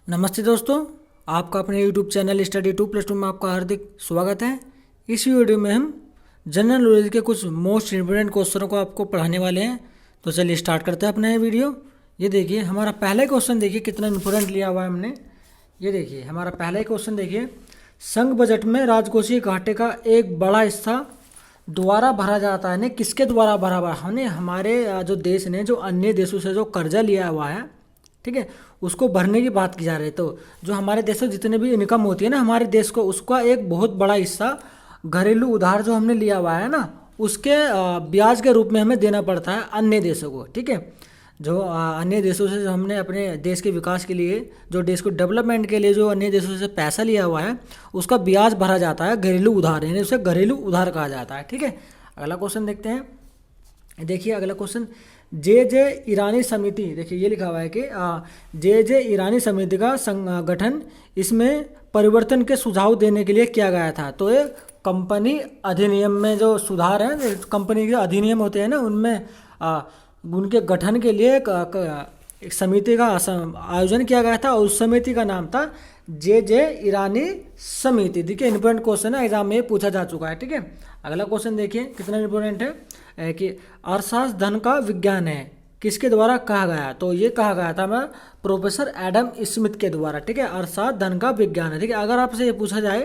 नमस्ते दोस्तों, आपका अपने YouTube चैनल स्टडी 2+2 में आपका हार्दिक स्वागत है। इस वीडियो में हम जनरल नॉलेज के कुछ मोस्ट इम्पोर्टेंट क्वेश्चनों को आपको पढ़ाने वाले हैं। तो चलिए स्टार्ट करते हैं अपना ये वीडियो। ये देखिए हमारा पहला क्वेश्चन, देखिए कितना इम्पोर्टेंट लिया हुआ है हमने। ये देखिए हमारा पहला क्वेश्चन, देखिए संघ बजट में राजकोषीय घाटे का एक बड़ा हिस्सा द्वारा भरा जाता है। नहीं, किसके द्वारा भरा हुआ है? हमारे जो देश ने जो अन्य देशों से जो कर्जा लिया हुआ है, ठीक है, उसको भरने की बात की जा रही है। तो जो हमारे देश में जितने भी इनकम होती है ना हमारे देश को, उसका एक बहुत बड़ा हिस्सा घरेलू उधार जो हमने लिया हुआ है ना, उसके ब्याज के रूप में हमें देना पड़ता है अन्य देशों को। ठीक है, जो अन्य देशों से जो हमने अपने देश के विकास के लिए, जो देश को डेवलपमेंट के लिए जो अन्य देशों से पैसा लिया हुआ है, उसका ब्याज भरा जाता है घरेलू उधार, यानी उसे घरेलू उधार कहा जाता है। ठीक है, अगला क्वेश्चन देखते हैं। देखिए अगला क्वेश्चन, जे जे ईरानी समिति, देखिए ये लिखा हुआ है कि जे जे ईरानी समिति का संगठन, इसमें परिवर्तन के सुझाव देने के लिए किया गया था। तो ये कंपनी अधिनियम में जो सुधार है, कंपनी के अधिनियम होते हैं ना, उनमें उनके गठन के लिए एक समिति का आयोजन किया गया था और उस समिति का नाम था जे जे ईरानी समिति। देखिए इंपॉर्टेंट क्वेश्चन है, एग्जाम में पूछा जा चुका है। ठीक है, अगला क्वेश्चन देखिए कितना इंपॉर्टेंट है कि अर्थशास्त्र धन का विज्ञान है, किसके द्वारा कहा गया? तो ये कहा गया था मैं प्रोफेसर एडम स्मिथ के द्वारा। ठीक है, अर्थशास्त्र धन का विज्ञान है। ठीक है, अगर आपसे ये पूछा जाए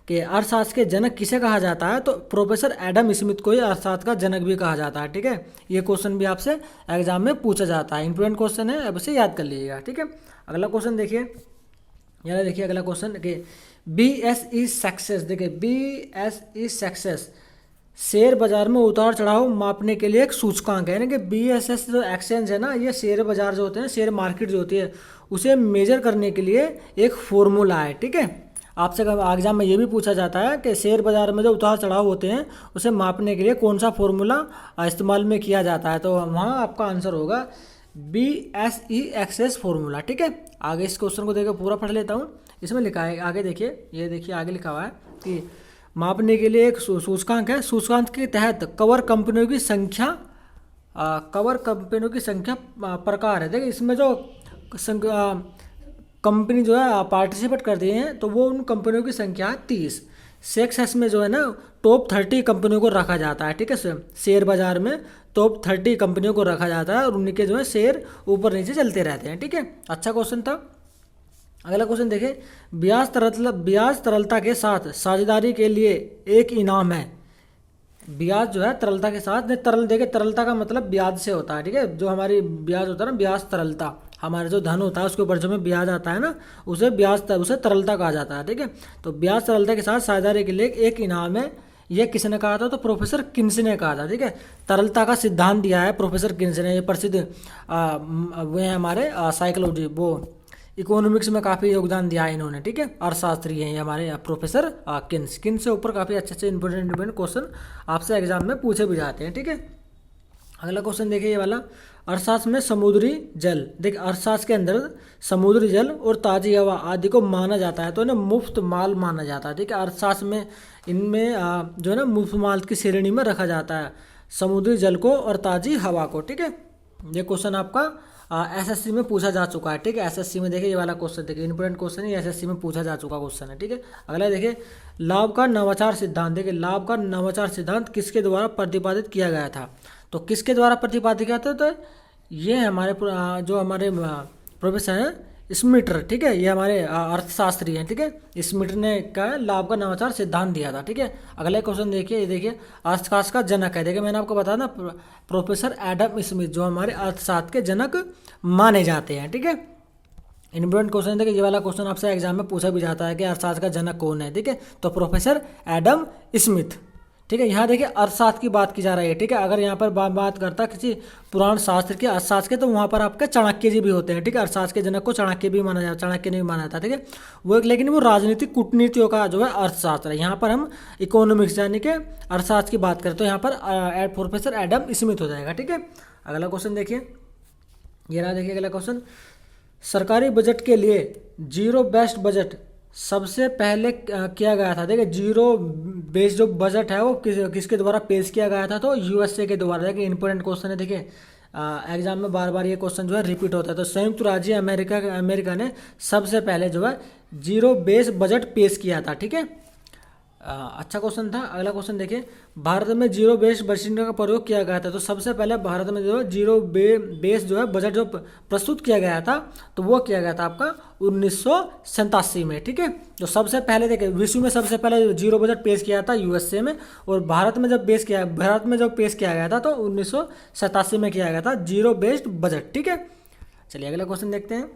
कि अर्थशास्त्र के जनक किसे कहा जाता है, तो प्रोफेसर एडम स्मिथ को ही अर्थशास्त्र का जनक भी कहा जाता है। ठीक है, ये क्वेश्चन भी आपसे एग्जाम में पूछा जाता है, इंपॉर्टेंट क्वेश्चन है, अब इसे याद कर लीजिएगा। ठीक है, अगला क्वेश्चन देखिए, यानी देखिए अगला क्वेश्चन कि BSE सक्सेस, देखिए BSE सक्सेस शेयर बाजार में उतार चढ़ाव मापने के लिए एक सूचकांक है। यानी कि BSS जो एक्सचेंज है ना, ये शेयर बाजार जो होते हैं, शेयर मार्केट जो होती है, उसे मेजर करने के लिए एक फॉर्मूला है। ठीक है, आपसे एग्जाम में ये भी पूछा जाता है कि शेयर बाजार में जो उतार चढ़ाव होते हैं उसे मापने के लिए कौन सा फॉर्मूला इस्तेमाल में किया जाता है। तो वहाँ आपका आंसर होगा BSE एक्सेस फॉर्मूला। ठीक है, आगे इस क्वेश्चन को देखकर पूरा पढ़ लेता हूँ। इसमें लिखा है, आगे देखिए, ये देखिए आगे लिखा हुआ है कि मापने के लिए एक सूचकांक है। सूचकांक के तहत कवर कंपनियों की संख्या, कवर कंपनियों की संख्या प्रकार है। देखिए इसमें जो कंपनी जो है पार्टिसिपेट करती हैं, तो वो उन कंपनियों की संख्या है 30। सेक्सेस में जो है ना टॉप 30 कंपनियों को रखा जाता है। ठीक है, शेयर बाजार में टॉप 30 कंपनियों को रखा जाता है और उनके जो है शेयर ऊपर नीचे चलते रहते हैं। ठीक है, अच्छा क्वेश्चन था। अगला क्वेश्चन देखिए, ब्याज तरलता के साथ साझेदारी के लिए एक इनाम है। ब्याज जो है तरलता के साथ, देखिए तरलता का मतलब ब्याज से होता है। ठीक है, जो हमारी ब्याज होता है ना, ब्याज तरलता, हमारा जो धन होता है उसके ऊपर जो में ब्याज आता है ना, उसे तरलता कहा जाता है। ठीक है, तो ब्याज तरलता के साथ साझेदारी के लिए एक इनाम है। यह किसने कहा था? तो प्रोफेसर किन्स ने कहा था। ठीक है, तरलता का सिद्धांत दिया है प्रोफेसर किन्स ने। ये प्रसिद्ध वे हैं हमारे साइकोलॉजी, वो इकोनॉमिक्स में काफ़ी योगदान दिया है इन्होंने। ठीक है, अर्थशास्त्री हैं ये हमारे प्रोफेसर किन्स से ऊपर काफ़ी अच्छे इंपॉर्टेंट क्वेश्चन आपसे एग्जाम में पूछे भी जाते हैं। ठीक है, अगला क्वेश्चन देखिए ये वाला, अर्थशास्त्र में समुद्री जल, देखिए अर्थशास्त्र के अंदर समुद्री जल और ताज़ी हवा आदि को माना जाता है, तो ना मुफ्त माल माना जाता है। ठीक है, अर्थशास्त्र में इनमें जो है ना मुफ्त माल की श्रेणी में रखा जाता है समुद्री जल को और ताज़ी हवा को। ठीक है, ये क्वेश्चन आपका SSC में पूछा जा चुका है। ठीक है, SSC में देखिए ये वाला क्वेश्चन, देखिए इंपॉर्टेंट क्वेश्चन है, SSC में पूछा जा चुका क्वेश्चन है। ठीक है, अगला देखिए लाभ का नवाचार सिद्धांत, देखिए लाभ का नवाचार सिद्धांत किसके द्वारा प्रतिपादित किया गया था? तो किसके द्वारा प्रतिपादित किया था? तो ये हमारे जो हमारे प्रोफेसर हैं स्मिटर। ठीक है, ये हमारे अर्थशास्त्री हैं। ठीक है, स्मिटर ने क्या लाभ का नवाचार सिद्धांत दिया था। ठीक है, अगला क्वेश्चन देखिए, ये देखिए अर्थशास्त्र का जनक है। देखिए मैंने आपको बताया ना प्रोफेसर एडम स्मिथ जो हमारे अर्थशास्त्र के जनक माने जाते हैं। ठीक है, इंपॉर्टेंट क्वेश्चन, देखिए ये वाला क्वेश्चन आपसे एग्जाम में पूछा भी जाता है कि अर्थशास्त्र का जनक कौन है। ठीक है, तो प्रोफेसर एडम स्मिथ। ठीक है, यहाँ देखिए अर्थशास्त्र की बात की जा रही है। ठीक है, अगर यहाँ पर बात करता किसी पुराण शास्त्र के, अर्थशास्त्र के, तो वहाँ पर आपके चाणक्य जी भी होते हैं। ठीक है, अर्थशास्त्र के जनक को चाणक्य भी माना जाता, चाणक्य ने भी माना था। ठीक है, वो एक, लेकिन वो राजनीतिक कूटनीतियों का जो है अर्थशास्त्र है। यहाँ पर हम इकोनॉमिक्स यानी कि अर्थशास्त्र की बात करें तो यहाँ पर प्रोफेसर एडम स्मिथ हो जाएगा। ठीक है, अगला क्वेश्चन देखिए, ये रहा देखिए अगला क्वेश्चन, सरकारी बजट के लिए जीरो बेस्ड बजट सबसे पहले किया गया था। देखिए जीरो बेस्ड जो बजट है वो किसके द्वारा पेश किया गया था? तो USA के द्वारा। देखिए इंपॉर्टेंट क्वेश्चन है, देखिए एग्जाम में बार बार ये क्वेश्चन जो है रिपीट होता है। तो संयुक्त राज्य अमेरिका ने सबसे पहले जो है जीरो बेस बजट पेश किया था, ठीक है। अच्छा क्वेश्चन था। अगला क्वेश्चन देखिए, भारत में जीरो बेस बजट का प्रयोग किया गया था। तो सबसे पहले भारत में जो है जीरो बेस जो है बजट जो प्रस्तुत किया गया था, तो वो किया गया था आपका 1987 में, ठीक है। तो सबसे पहले देखिए विश्व में सबसे पहले जीरो बजट पेश किया था यूएसए में, और भारत में जब पेश किया गया था तो 1987 में किया गया था जीरो बेस्ड बजट, ठीक है। चलिए अगला क्वेश्चन देखते हैं।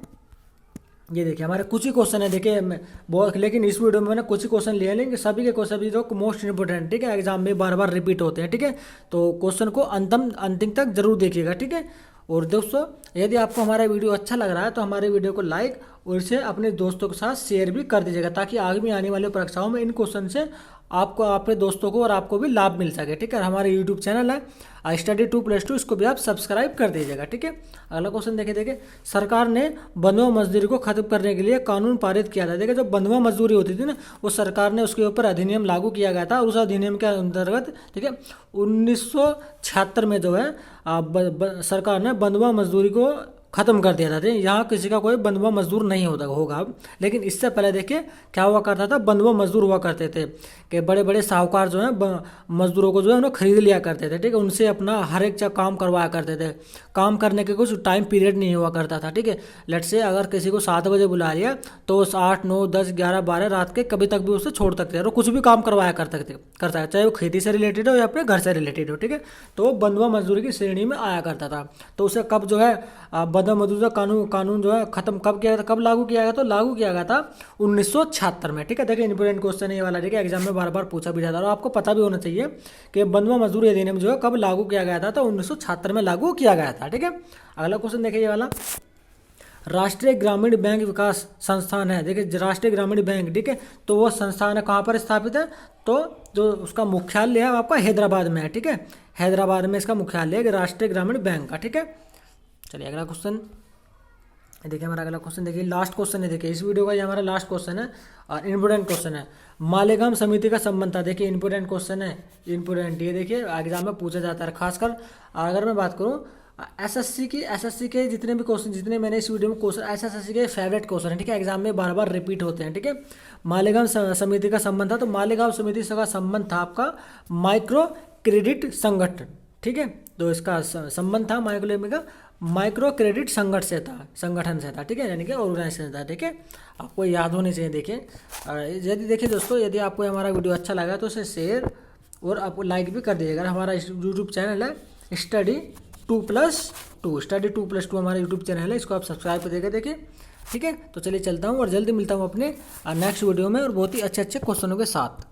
ये देखिए हमारे कुछ ही क्वेश्चन है, देखिए बहुत, लेकिन इस वीडियो में मैंने कुछ ही क्वेश्चन लिए, लेकिन सभी के क्वेश्चन भी जो मोस्ट इंपोर्टेंट, ठीक है, एग्जाम में बार बार रिपीट होते हैं, ठीक है। तो क्वेश्चन को अंतिम तक जरूर देखिएगा, ठीक है। और दोस्तों यदि आपको हमारा वीडियो अच्छा लग रहा है तो हमारे वीडियो को लाइक और इसे अपने दोस्तों के साथ शेयर भी कर दीजिएगा, ताकि आगे आने वाले परीक्षाओं में इन क्वेश्चन से आपको, आपके दोस्तों को और आपको भी लाभ मिल सके, ठीक है। हमारे यूट्यूब चैनल है स्टडी 2+2, इसको भी आप सब्सक्राइब कर दीजिएगा, ठीक है। अगला क्वेश्चन देखिए, सरकार ने बंधुआ मजदूरी को खत्म करने के लिए कानून पारित किया था। देखिए जो बंधुआ मजदूरी होती थी ना, वो सरकार ने उसके ऊपर अधिनियम लागू किया गया था, और उस अधिनियम के अंतर्गत, ठीक है, 1976 में जो है सरकार ने बंधुआ मजदूरी को खत्म कर दिया था। यहाँ किसी का कोई बंधुआ मजदूर नहीं होगा अब। लेकिन इससे पहले देखिए क्या हुआ करता था, बंधुआ मजदूर हुआ करते थे कि बड़े बड़े साहूकार जो है मजदूरों को जो है उन्हें खरीद लिया करते थे, ठीक है। उनसे अपना हर एक काम करवाया करते थे। काम करने के कुछ टाइम पीरियड नहीं हुआ करता था, ठीक है। लेट से अगर किसी को 7 बजे बुला लिया तो उस 8, 9, 10, 11, 12 रात के कभी तक भी उससे छोड़ सकते थे, और कुछ भी काम करवाया करता है, चाहे वो खेती से रिलेटेड हो या अपने घर से रिलेटेड हो, ठीक है। तो वो बंधुआ मजदूरी की श्रेणी में आया करता था। तो उसे कब जो है बंधुआ मजदूरी कानून जो है खत्म कब किया गया था, कब लागू किया गया? तो लागू किया गया था 1976 में, ठीक है। देखिए इंपोर्टेंट क्वेश्चन है ये वाला, ठीक है, एग्जाम में बार बार पूछा भी जाता है, और आपको पता भी होना चाहिए कि बंधुआ मजदूरी अधिनियम जो है कब लागू किया गया था, तो 1976 में लागू किया गया था, ठीक है। अगला क्वेश्चन देखिए ये वाला, राष्ट्रीय ग्रामीण बैंक विकास संस्थान है। देखिए राष्ट्रीय ग्रामीण बैंक, ठीक है, तो वो संस्थान है कहाँ पर स्थापित है? तो जो उसका मुख्यालय है आपका हैदराबाद में है, ठीक है। हैदराबाद में इसका मुख्यालय है राष्ट्रीय ग्रामीण बैंक का, ठीक है। चलिए अगला क्वेश्चन देखिए, हमारा अगला क्वेश्चन देखिए, लास्ट क्वेश्चन है, देखिए इस वीडियो का ये हमारा लास्ट क्वेश्चन है और इंपोर्टेंट क्वेश्चन है। मालेगांव समिति का संबंध था। देखिए इंपोर्टेंट क्वेश्चन है, इंपोर्टेंट, ये देखिए एग्जाम में पूछा जाता है। खासकर अगर मैं बात करूँ एसएससी के जितने भी क्वेश्चन, जितने मैंने इस वीडियो में क्वेश्चन, एसएससी के फेवरेट क्वेश्चन है, ठीक है, एग्जाम में बार बार रिपीट होते हैं, ठीक है। मालेगांव समिति का संबंध था, तो मालेगांव समिति का संबंध था आपका माइक्रो क्रेडिट संगठन, ठीक है। तो इसका संबंध था माइक्रो क्रेडिट संगठन से था, ठीक है, यानी कि ऑर्गेनाइजेशन था, ठीक है। आपको याद होनी चाहिए। देखिए यदि देखिए दोस्तों, यदि आपको हमारा वीडियो अच्छा लगा तो उसे शेयर और आपको लाइक भी कर दीजिएगा। हमारा यूट्यूब चैनल है स्टडी 2+2 हमारा यूट्यूब चैनल है, इसको आप सब्सक्राइब कर देगा, देखिए, ठीक है। तो चलिए चलता हूँ और जल्दी मिलता हूँ अपने नेक्स्ट वीडियो में और बहुत ही अच्छे क्वेश्चनों के साथ।